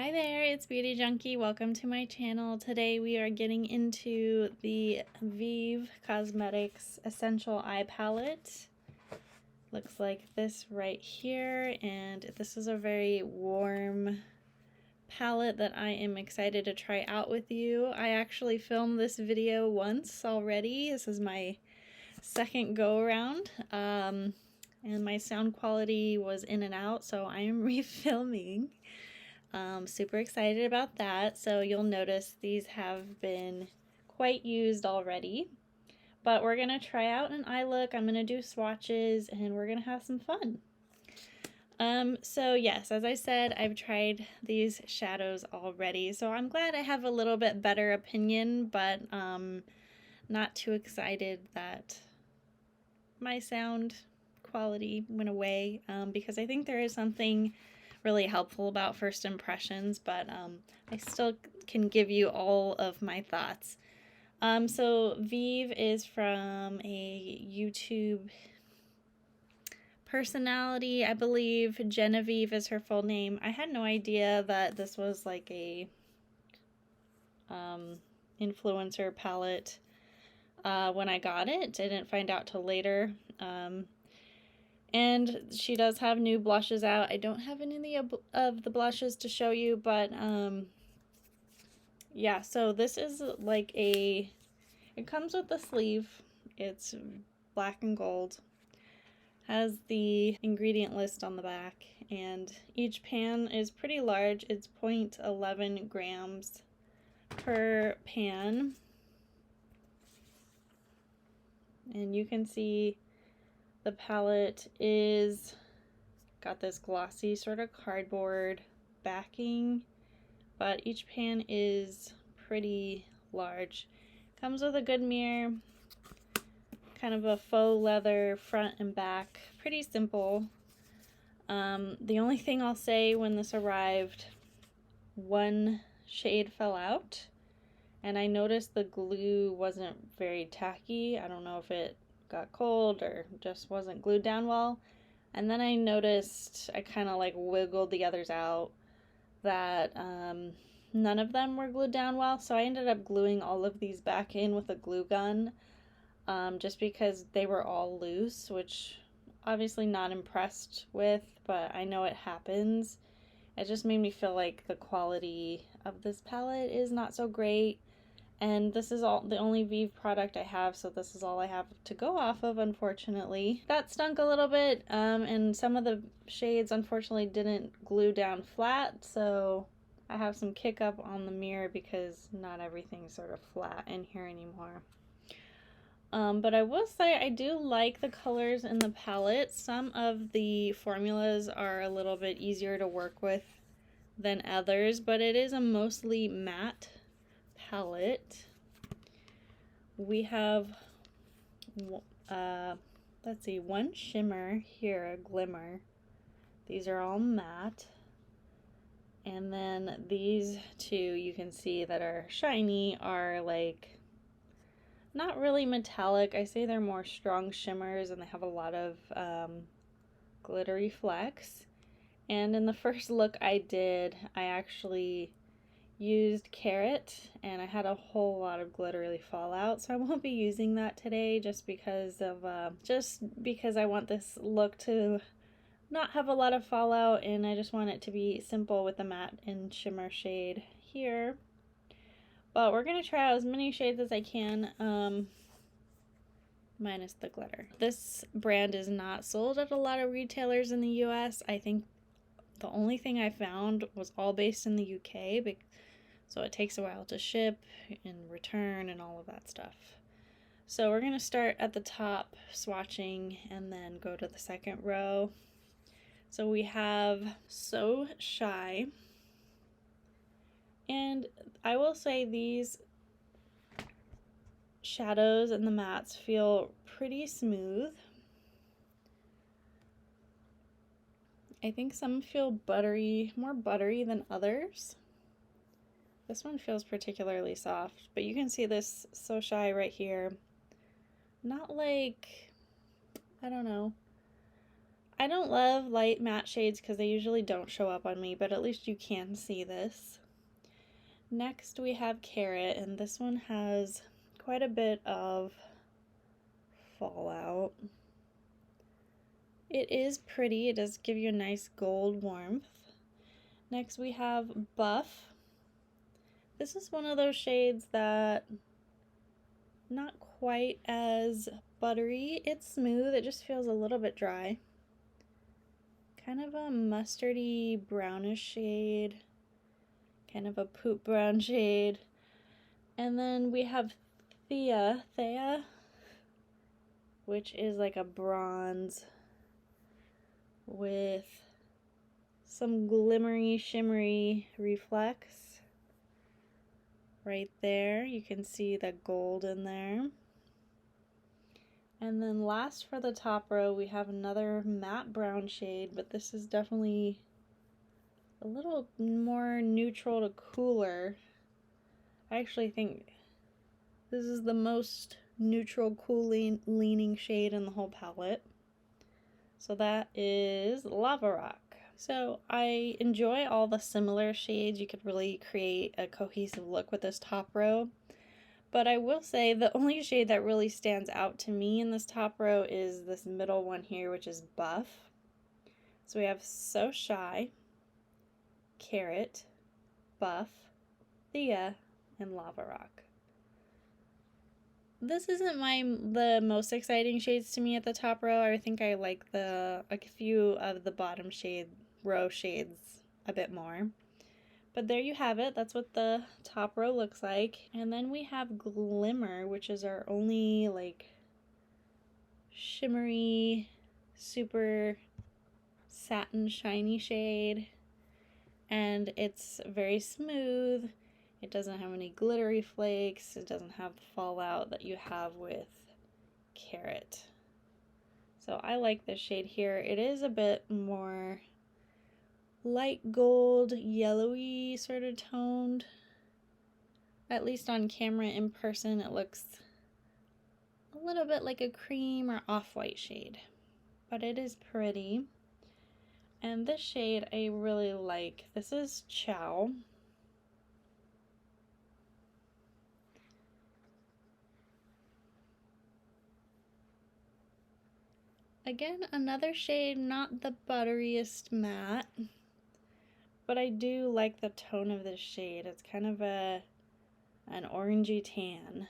Hi there, it's Beauty Junkie. Welcome to my channel. Today we are getting into the Vieve Cosmetics Essential Eye Palette. Looks like this right here, and this is a very warm palette that I am excited to try out with you. I actually filmed this video once already. This is my second go around, and my sound quality was in and out, so I am refilming. Super excited about that. So you'll notice these have been quite used already, but we're gonna try out an eye look. I'm gonna do swatches and we're gonna have some fun. So yes, as I said, I've tried these shadows already, so I'm glad I have a little bit better opinion, but not too excited that my sound quality went away, because I think there is something really helpful about first impressions, but I still can give you all of my thoughts. So Vieve is from a YouTube personality, I believe. Genevieve is her full name. I had no idea that this was like a influencer palette when I got it. I didn't find out till later. And she does have new blushes out. I don't have any of the blushes to show you, but yeah, so this is like it comes with the sleeve. It's black and gold. Has the ingredient list on the back, and each pan is pretty large. It's 0.11 grams per pan. And you can see the palette is got this glossy sort of cardboard backing, but each pan is pretty large. Comes with a good mirror, kind of a faux leather front and back, pretty simple. The only thing I'll say, when this arrived, one shade fell out, and I noticed the glue wasn't very tacky. I don't know if it got cold or just wasn't glued down well. And then I noticed, I kind of like wiggled the others out, that none of them were glued down well, so I ended up gluing all of these back in with a glue gun, just because they were all loose, which obviously not impressed with, but I know it happens. It just made me feel like the quality of this palette is not so great. And this is the only Vieve product I have, so this is all I have to go off of, unfortunately. That stunk a little bit, and some of the shades unfortunately didn't glue down flat, so I have some kick up on the mirror because not everything's sort of flat in here anymore. But I will say I do like the colors in the palette. Some of the formulas are a little bit easier to work with than others, but it is a mostly matte palette. We have let's see, one shimmer here, a glimmer. These are all matte, and then these two you can see that are shiny are like not really metallic. I say they're more strong shimmers, and they have a lot of glittery flecks. And in the first look I did, I actually used Carrot, and I had a whole lot of glittery fallout, so I won't be using that today, just because I want this look to not have a lot of fallout, and I just want it to be simple with the matte and shimmer shade here. But we're gonna try out as many shades as I can, minus the glitter. This brand is not sold at a lot of retailers in the US. I think the only thing I found was all based in the UK, so it takes a while to ship and return and all of that stuff. So we're going to start at the top swatching and then go to the second row. So we have So Shy. And I will say these shadows and the mattes feel pretty smooth. I think some feel buttery, more buttery than others. This one feels particularly soft, but you can see this So Shy right here. Not like, I don't know. I don't love light matte shades because they usually don't show up on me, but at least you can see this. Next we have Carrot, and this one has quite a bit of fallout. It is pretty, it does give you a nice gold warmth. Next we have Buff. This is one of those shades that not quite as buttery. It's smooth, it just feels a little bit dry. Kind of a mustardy brownish shade, kind of a poop brown shade. And then we have Thea, which is like a bronze with some glimmery, shimmery reflex. Right there, you can see the gold in there. And then last for the top row, we have another matte brown shade, but this is definitely a little more neutral to cooler. I actually think this is the most neutral, cool leaning shade in the whole palette. So that is Lava Rock. So I enjoy all the similar shades. You could really create a cohesive look with this top row. But I will say the only shade that really stands out to me in this top row is this middle one here, which is Buff. So we have So Shy, Carrot, Buff, Thea, and Lava Rock. This isn't the most exciting shades to me at the top row. I think I like a few of the bottom row shades a bit more. But there you have it. That's what the top row looks like. And then we have Glimmer, which is our only like shimmery, super satin shiny shade. And it's very smooth. It doesn't have any glittery flakes. It doesn't have the fallout that you have with Carrot. So I like this shade here. It is a bit more light gold, yellowy sort of toned. At least on camera, in person, it looks a little bit like a cream or off-white shade. But it is pretty. And this shade I really like. This is Chow. Again, another shade, not the butteriest matte. But I do like the tone of this shade. It's kind of an orangey tan.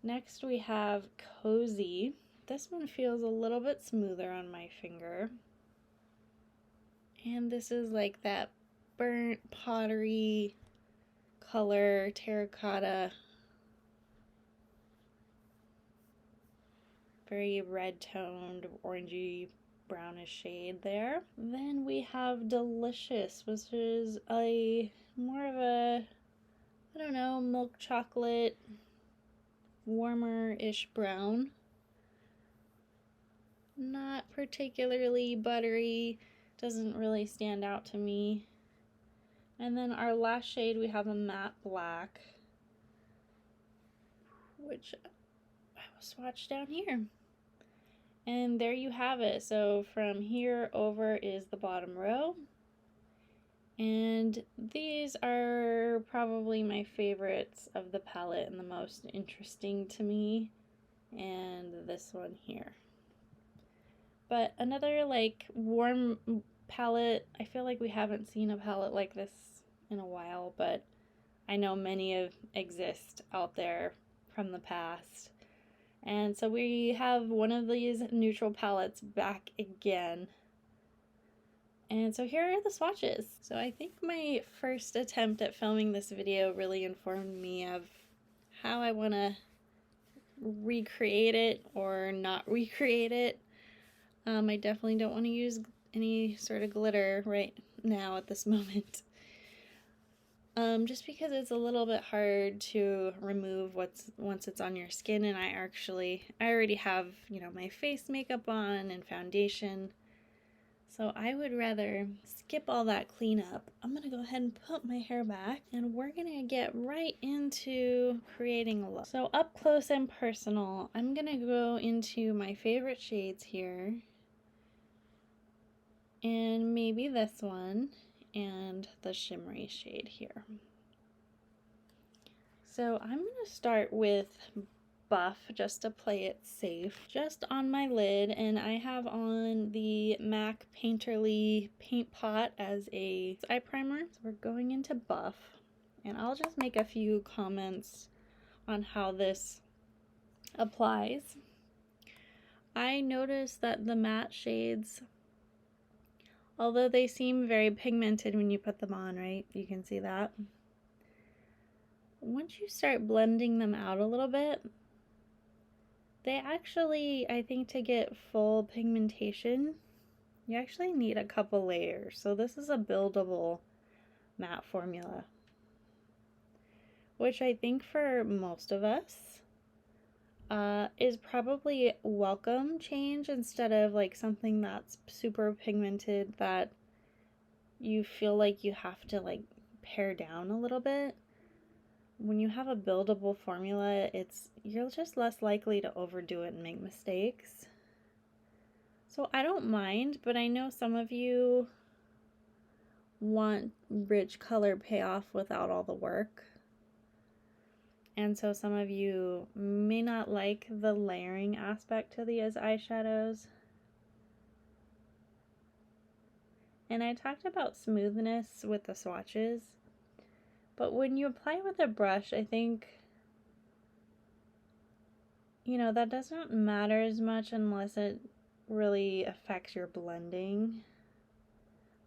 Next we have Cozy. This one feels a little bit smoother on my finger. And this is like that burnt pottery color, terracotta. Very red toned, orangey brownish shade there. Then we have Delicious, which is more of a, I don't know, milk chocolate, warmer-ish brown. Not particularly buttery, doesn't really stand out to me. And then our last shade, we have a matte black, which I will swatch down here. And there you have it. So from here over is the bottom row. And these are probably my favorites of the palette and the most interesting to me. And this one here. But another like warm palette, I feel like we haven't seen a palette like this in a while, but I know many exist out there from the past. And so we have one of these neutral palettes back again. And so here are the swatches. So I think my first attempt at filming this video really informed me of how I want to recreate it or not recreate it. I definitely don't want to use any sort of glitter right now at this moment. Just because it's a little bit hard to remove once it's on your skin, and I already have, my face makeup on and foundation. So I would rather skip all that cleanup. I'm gonna go ahead and put my hair back, and we're gonna get right into creating a look. So up close and personal, I'm gonna go into my favorite shades here. and maybe this one, and the shimmery shade here. So I'm going to start with Buff just to play it safe, just on my lid, and I have on the MAC Painterly Paint Pot as a eye primer. So we're going into Buff, and I'll just make a few comments on how this applies. I noticed that the matte shades, although they seem very pigmented when you put them on, right? You can see that. Once you start blending them out a little bit, they actually, I think, to get full pigmentation, you actually need a couple layers. So this is a buildable matte formula, which I think for most of us is probably a welcome change, instead of like something that's super pigmented that you feel like you have to like pare down a little bit. When you have a buildable formula, you're just less likely to overdo it and make mistakes. So I don't mind, but I know some of you want rich color payoff without all the work. And so some of you may not like the layering aspect to these eyeshadows. And I talked about smoothness with the swatches. But when you apply with a brush, I think, you know, that doesn't matter as much unless it really affects your blending.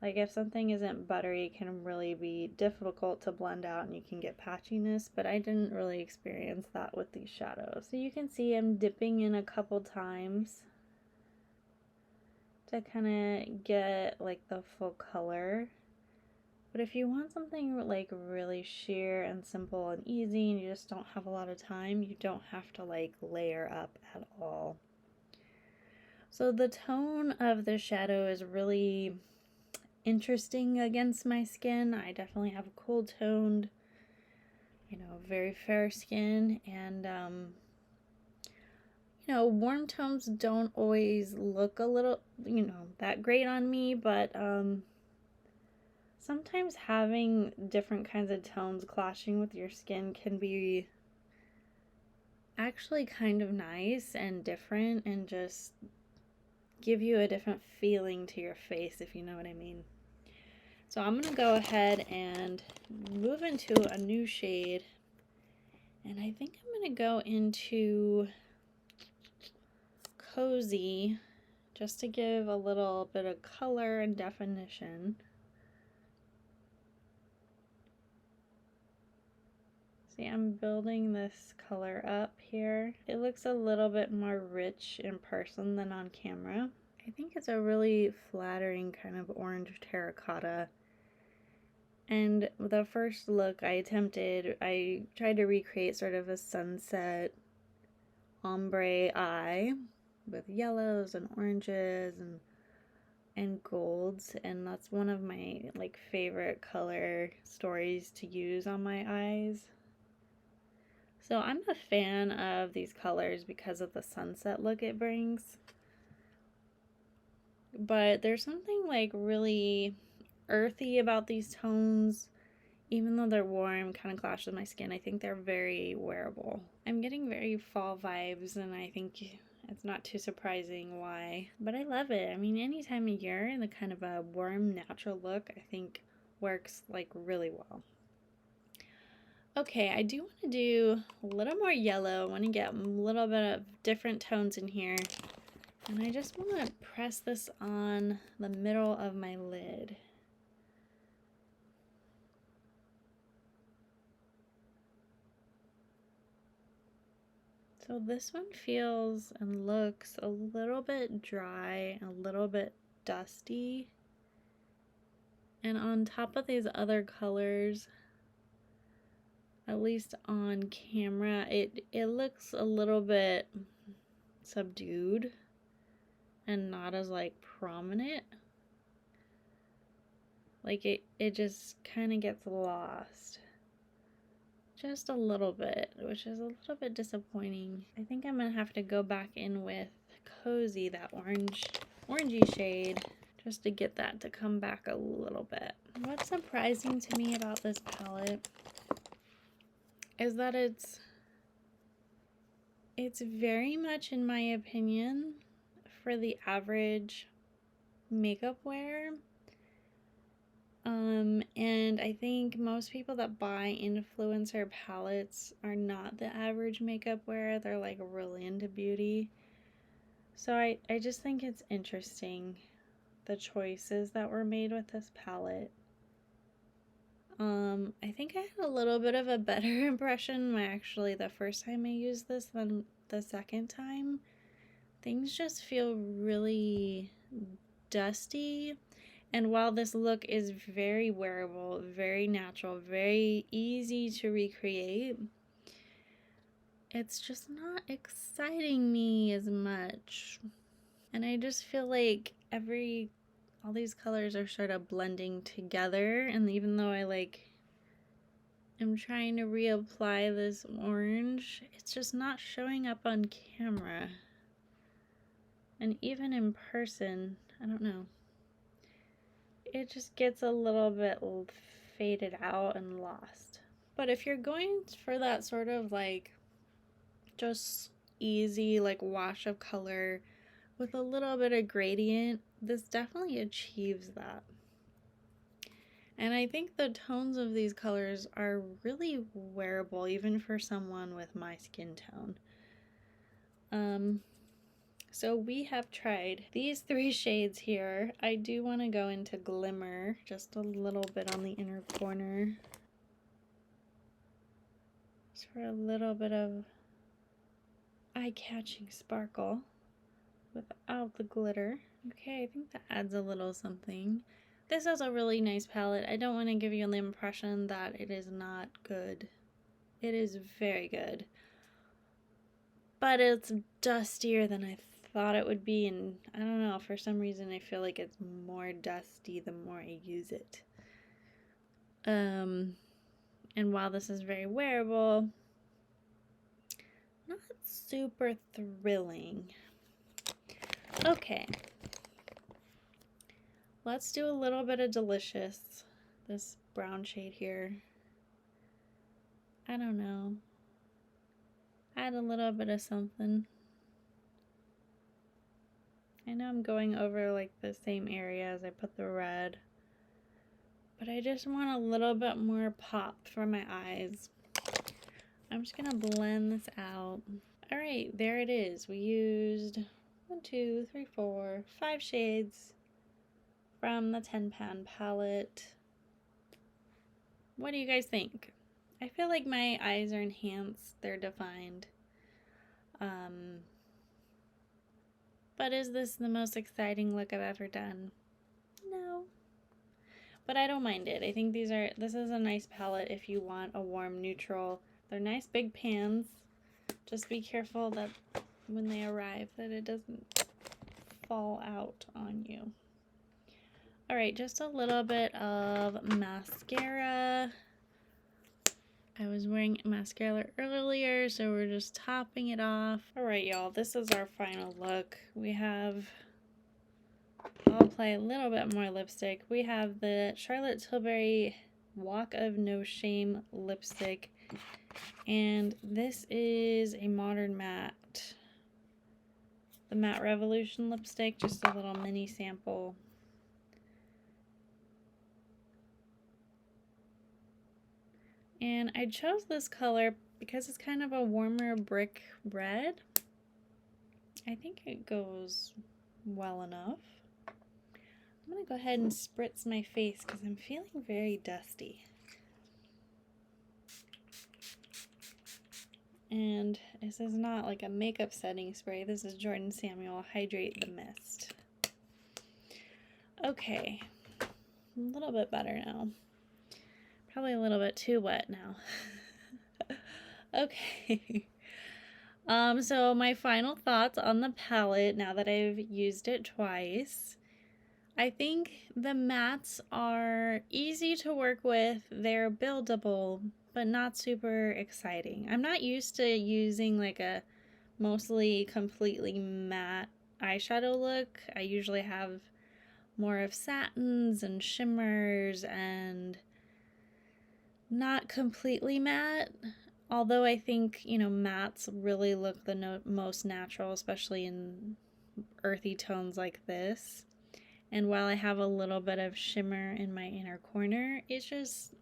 Like if something isn't buttery, it can really be difficult to blend out and you can get patchiness, but I didn't really experience that with these shadows. So you can see I'm dipping in a couple times to kind of get like the full color. But if you want something like really sheer and simple and easy and you just don't have a lot of time, you don't have to like layer up at all. So the tone of the shadow is really interesting against my skin. I definitely have a cool toned, you know, very fair skin, and you know, warm tones don't always look a little, you know, that great on me, but sometimes having different kinds of tones clashing with your skin can be actually kind of nice and different and just give you a different feeling to your face, if you know what I mean. So I'm going to go ahead and move into a new shade, and I think I'm going to go into Cozy just to give a little bit of color and definition. See, I'm building this color up here. It looks a little bit more rich in person than on camera. I think it's a really flattering kind of orange terracotta. And the first look I tried to recreate sort of a sunset ombre eye with yellows and oranges and golds, and that's one of my like favorite color stories to use on my eyes. So I'm a fan of these colors because of the sunset look it brings. But there's something like really earthy about these tones. Even though they're warm, kind of clash with my skin, I think they're very wearable. I'm getting very fall vibes, and I think it's not too surprising why. But I love it. I mean, any time of year, the kind of a warm, natural look, I think works like really well. Okay, I do want to do a little more yellow. I want to get a little bit of different tones in here. And I just want to press this on the middle of my lid. So this one feels and looks a little bit dry, a little bit dusty. And on top of these other colors, at least on camera, it looks a little bit subdued and not as like prominent. Like it just kind of gets lost just a little bit, which is a little bit disappointing. I think I'm gonna have to go back in with Cozy, that orangey shade, just to get that to come back a little bit. What's surprising to me about this palette is that it's very much, in my opinion, for the average makeup wear. And I think most people that buy influencer palettes are not the average makeup wearer. They're like really into beauty. So I just think it's interesting, the choices that were made with this palette. I think I had a little bit of a better impression actually the first time I used this than the second time. Things just feel really dusty. And while this look is very wearable, very natural, very easy to recreate, it's just not exciting me as much. And I just feel like all these colors are sort of blending together, and even though I am trying to reapply this orange, it's just not showing up on camera. And even in person, I don't know. It just gets a little bit faded out and lost. But if you're going for that sort of just easy wash of color with a little bit of gradient, this definitely achieves that. And I think the tones of these colors are really wearable even for someone with my skin tone. So we have tried these 3 shades here. I do want to go into Glimmer just a little bit on the inner corner, just for a little bit of eye-catching sparkle without the glitter. Okay, I think that adds a little something. This is a really nice palette. I don't want to give you the impression that it is not good. It is very good. But it's dustier than I thought it would be, and I don't know, for some reason I feel like it's more dusty the more I use it. And while this is very wearable, not super thrilling. Okay, let's do a little bit of Delicious, this brown shade here. I don't know, add a little bit of something. I know I'm going over the same area as I put the red, but I just want a little bit more pop for my eyes. I'm just gonna blend this out. All right, there it is. We used 1, 2, 3, 4, 5 shades from the 10-pan palette. What do you guys think? I feel like my eyes are enhanced, they're defined. But is this the most exciting look I've ever done? No. But I don't mind it. I think this is a nice palette if you want a warm neutral. They're nice big pans. Just be careful that when they arrive that it doesn't fall out on you. All right, just a little bit of mascara. I was wearing mascara earlier, so we're just topping it off. All right, y'all, this is our final look. I'll apply a little bit more lipstick. We have the Charlotte Tilbury Walk of No Shame lipstick, and this is a Modern Matte. The Matte Revolution lipstick, just a little mini sample. And I chose this color because it's kind of a warmer brick red. I think it goes well enough. I'm going to go ahead and spritz my face because I'm feeling very dusty. And this is not like a makeup setting spray. This is Jordan Samuel Hydrate the Mist. Okay, a little bit better now. Probably a little bit too wet now. Okay. So my final thoughts on the palette now that I've used it twice. I think the mattes are easy to work with. They're buildable, but not super exciting. I'm not used to using a mostly completely matte eyeshadow look. I usually have more of satins and shimmers and not completely matte. Although I think, you know, mattes really look the most natural, especially in earthy tones like this. And while I have a little bit of shimmer in my inner corner, it just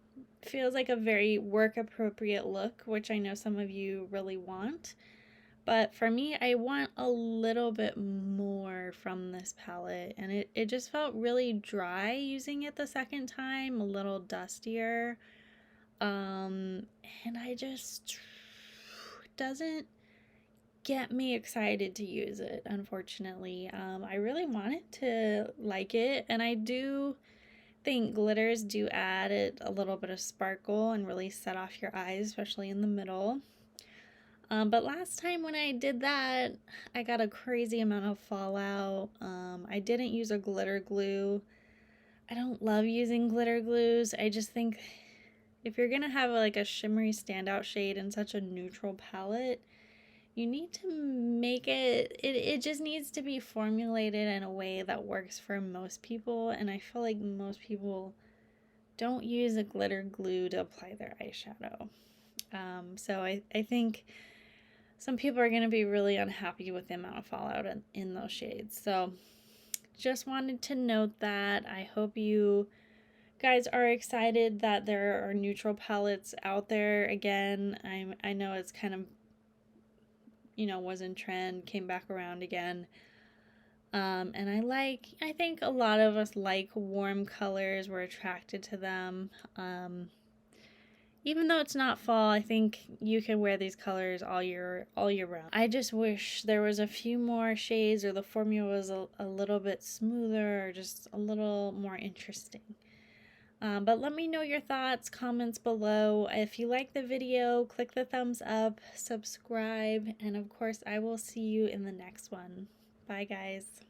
feels like a very work appropriate look, which I know some of you really want. But for me, I want a little bit more from this palette, and it just felt really dry using it the second time, a little dustier. And I just, doesn't get me excited to use it, unfortunately. I really wanted to like it, and I do think glitters do add it a little bit of sparkle and really set off your eyes, especially in the middle. But last time when I did that, I got a crazy amount of fallout. I didn't use a glitter glue. I don't love using glitter glues. I just think if you're gonna have like a shimmery standout shade in such a neutral palette, you need to make it just needs to be formulated in a way that works for most people, and I feel like most people don't use a glitter glue to apply their eyeshadow. So I think some people are going to be really unhappy with the amount of fallout in those shades. So just wanted to note that. I hope you guys are excited that there are neutral palettes out there again. I know it's kind of, you know, was in trend, came back around again. And I think a lot of us like warm colors. We're attracted to them. Even though it's not fall, I think you can wear these colors all year round. I just wish there was a few more shades, or the formula was a little bit smoother, or just a little more interesting. But let me know your thoughts, comments below. If you like the video, click the thumbs up, subscribe, and of course I will see you in the next one. Bye guys.